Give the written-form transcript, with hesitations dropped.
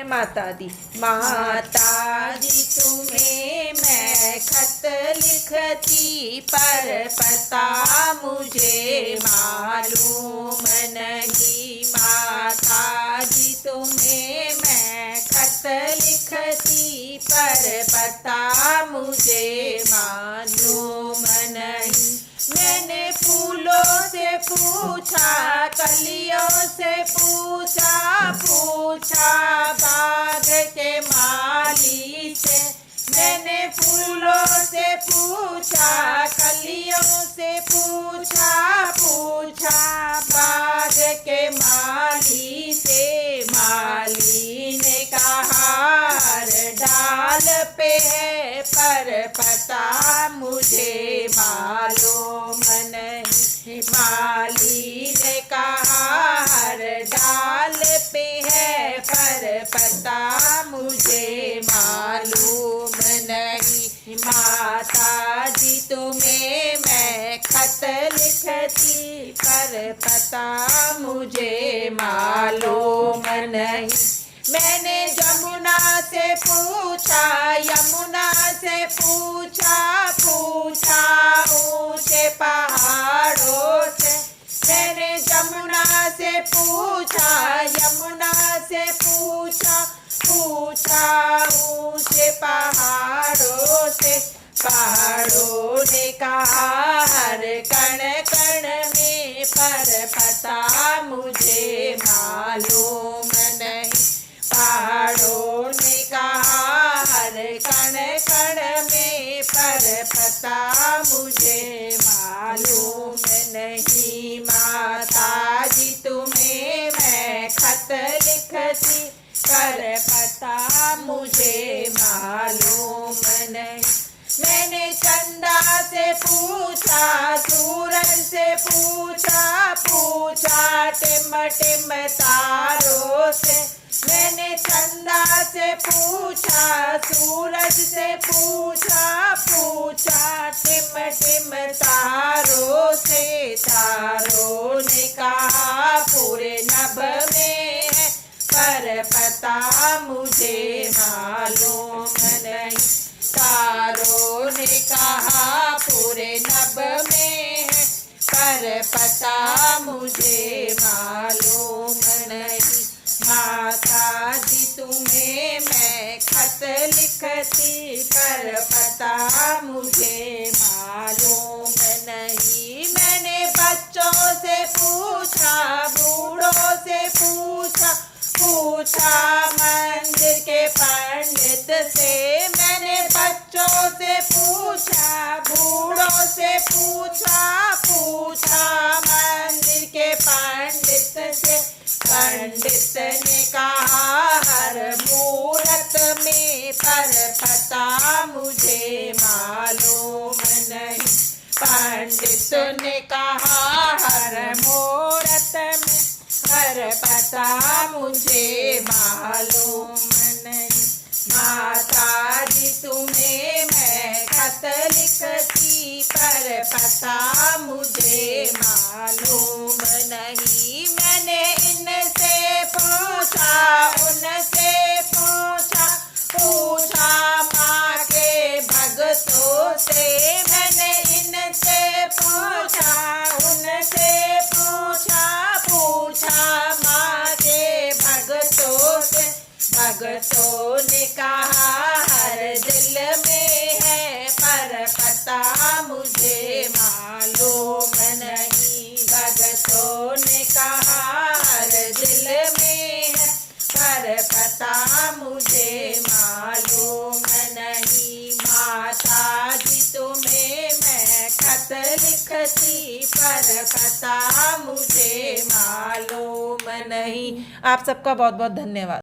माता दी तुम्हें मैं खत लिखती, पर पता मुझे मालूम नहीं। माता जी तुम्हें मैं खत लिखती, पर पता मुझे मालूम नहीं। मैंने फूलों से पूछा, कलियों से पूछा, बाग के माली से। मैंने फूलों से पूछा, कलियों से पूछा, बाग के माली से। माली ने कहा हर डाल पे है, पर पता मुझे मालूम नहीं। माली ने कहा हर डाल पे है, पर पता मुझे मालूम नहीं। माता जी तुम्हें मैं खत लिखती, पर पता मुझे मालूम नहीं। मैंने जमुना से पूछा, यमुना से पूछा, ऊंचे पहाड़ों से। मैंने जमुना से पूछा, यमुना से पूछा, ऊंचे पहाड़ों से। पहाड़ों ने कहा हर कण कण में, पर पता मुझे मालूम नहीं। पहाड़ों ने कहा हर कण कण में, पर पता मुझे मालूम नहीं। माता जी तुम्हें मैं खत लिखती, पर पता मुझे मालूम नहीं। मैंने चंदा से पूछा, सूरज से पूछा, टिम टिम तारों से। मैंने चंदा से पूछा, सूरज से पूछा, टिम टिम तारों से। तारों ने कहा पूरे नभ में है, पर पता मुझे मालूम नहीं। तारों ने कहा पूरे नभ में है, पर पता मुझे मालूम नहीं। माता जी तुम्हें मैं खत लिखती, पर पता मुझे मालूम नहीं। मैंने बच्चों से पूछा, बूढ़ों से पूछा, मंदिर के पंडित से। मैंने बच्चों से पूछा, बूढ़ों से पूछा, मंदिर के पंडित से। पंडित ने कहा हर मूरत में, पर पता मुझे मालूम नहीं। पंडित ने कहा हर मूरत में, पर पता मुझे मालूम नहीं। माता जी तुम्हें मैं खत लिखती, पर पता मुझे मालूम नहीं। मैंने इनसे पूछा, उनसे पूछा, माँ के भगतों से। मैंने इनसे पूछा, उनसे पूछा, माँ के भगतों से। भगतों ने कहा हर दिल में है, पर पता मुझे मालूम नहीं। भगतों ने कहा हर दिल में है, पर पता मुझे मालूम नहीं। माता जी तुम्हें मैं खत लिखती, पर पता मुझे मालूम नहीं। आप सबका बहुत बहुत धन्यवाद।